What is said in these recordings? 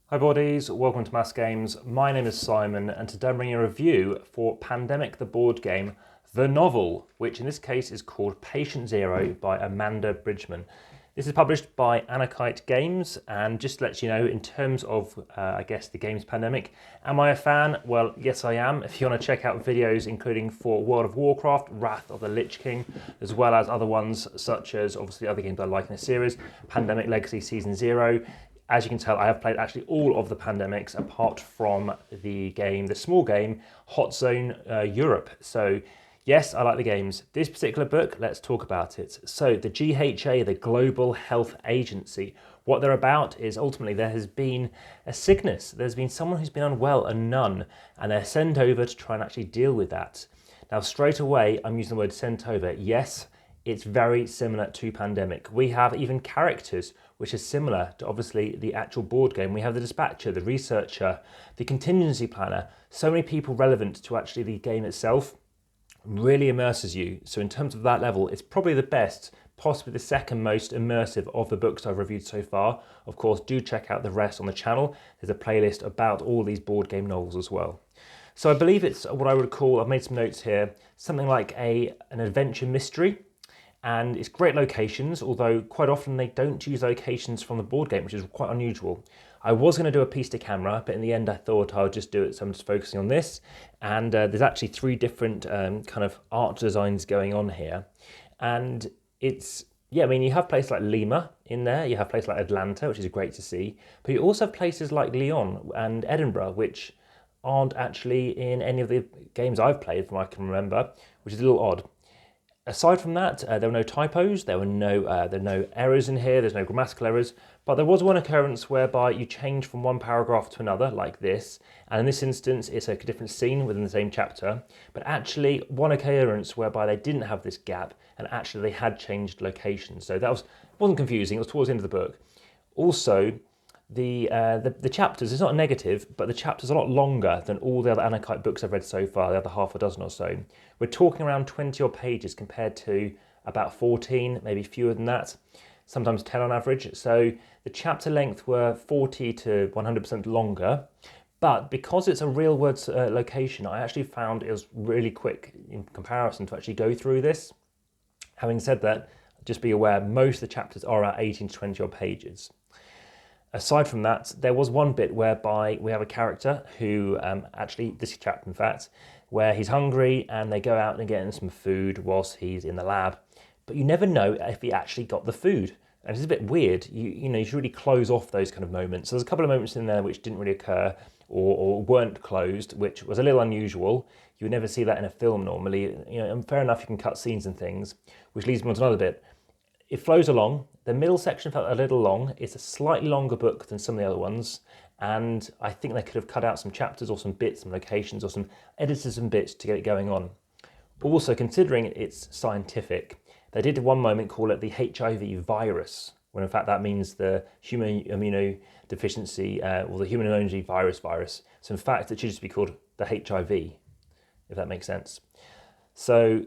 Hi buddies, welcome to AmassGames. My name is Simon and today I'm bringing a review for Pandemic the board game, the novel, which in this case is called Patient Zero by Amanda Bridgeman. This is published by AmassGames Games, and just to let you know, in terms of, the game's Pandemic, am I a fan? Well, yes I am. If you want to check out videos including for World of Warcraft, Wrath of the Lich King, as well as other ones such as obviously other games I like in the series, Pandemic Legacy Season 0, as you can tell, I have played actually all of the Pandemics apart from the small game, Hot Zone Europe. So yes, I like the games. This particular book, let's talk about it. So the GHA, the Global Health Agency, what they're about is ultimately there has been a sickness. There's been someone who's been unwell, a nun, and they're sent over to try and actually deal with that. Now, straight away, I'm using the word sent over. Yes, it's very similar to Pandemic. We have even characters which are similar to obviously the actual board game. We have the dispatcher, the researcher, the contingency planner, so many people relevant to actually the game itself. Really immerses you. So in terms of that level, it's probably the best, possibly the second most immersive of the books I've reviewed so far. Of course, do check out the rest on the channel. There's a playlist about all these board game novels as well. So I believe it's what I would call, I've made some notes here, something like an adventure mystery. And it's great locations, although quite often they don't use locations from the board game, which is quite unusual. I was going to do a piece to camera, but in the end I thought I would just do it, so I'm just focusing on this. And there's actually three different kind of art designs going on here. And it's, yeah, I mean, you have places like Lima in there, you have places like Atlanta, which is great to see, but you also have places like Lyon and Edinburgh, which aren't actually in any of the games I've played from what I can remember, which is a little odd. Aside from that, there were no typos, there were no errors in here, there's no grammatical errors, but there was one occurrence whereby you change from one paragraph to another, like this, and in this instance it's a different scene within the same chapter, but actually one occurrence whereby they didn't have this gap, and actually they had changed locations. So that wasn't confusing, it was towards the end of the book. Also, the chapters, it's not a negative, but the chapters are a lot longer than all the other Aconyte books I've read so far, the other half a dozen or so. We're talking around 20 odd pages compared to about 14, maybe fewer than that, sometimes 10 on average. So the chapter length were 40 to 100% longer, but because it's a real world location, I actually found it was really quick in comparison to actually go through this. Having said that, just be aware, most of the chapters are about 18 to 20 odd pages. Aside from that, there was one bit whereby we have a character who, this chapter in fact, where he's hungry and they go out and get him some food whilst he's in the lab. But you never know if he actually got the food. And it's a bit weird. You should really close off those kind of moments. So there's a couple of moments in there which didn't really occur or weren't closed, which was a little unusual. You would never see that in a film normally. And fair enough, you can cut scenes and things, which leads me on to another bit. It flows along. The middle section felt a little long. It's a slightly longer book than some of the other ones, and I think they could have cut out some chapters or some bits, some locations or some edited some bits to get it going on. Also, considering it's scientific, they did at one moment call it the HIV virus, when in fact that means the human immunodeficiency or the human immunity virus. So in fact it should just be called the HIV, if that makes sense. So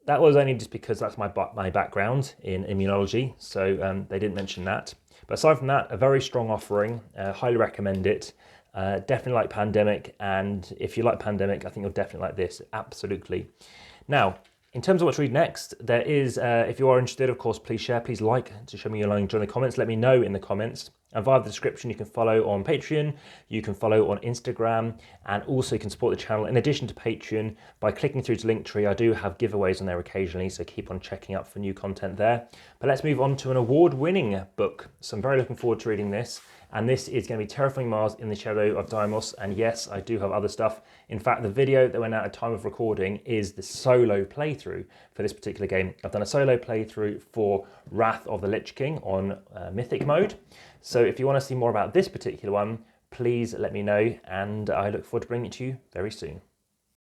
that was only just because that's my background in immunology, so they didn't mention that. But aside from that, a very strong offering, highly recommend it. Definitely like Pandemic, and if you like Pandemic, I think you'll definitely like this, absolutely. Now, in terms of what to read next, there is, if you are interested, of course, please share, please like to show me your like, join the comments, let me know in the comments. And via the description, you can follow on Patreon, you can follow on Instagram, and also you can support the channel in addition to Patreon by clicking through to Linktree. I do have giveaways on there occasionally, so keep on checking up for new content there. But let's move on to an award-winning book. So I'm very looking forward to reading this. And this is going to be Terraforming Mars in the Shadow of Deimos. And yes, I do have other stuff. In fact, the video that went out at time of recording is the solo playthrough for this particular game. I've done a solo playthrough for Wrath of the Lich King on Mythic mode. So if you want to see more about this particular one, please let me know. And I look forward to bringing it to you very soon.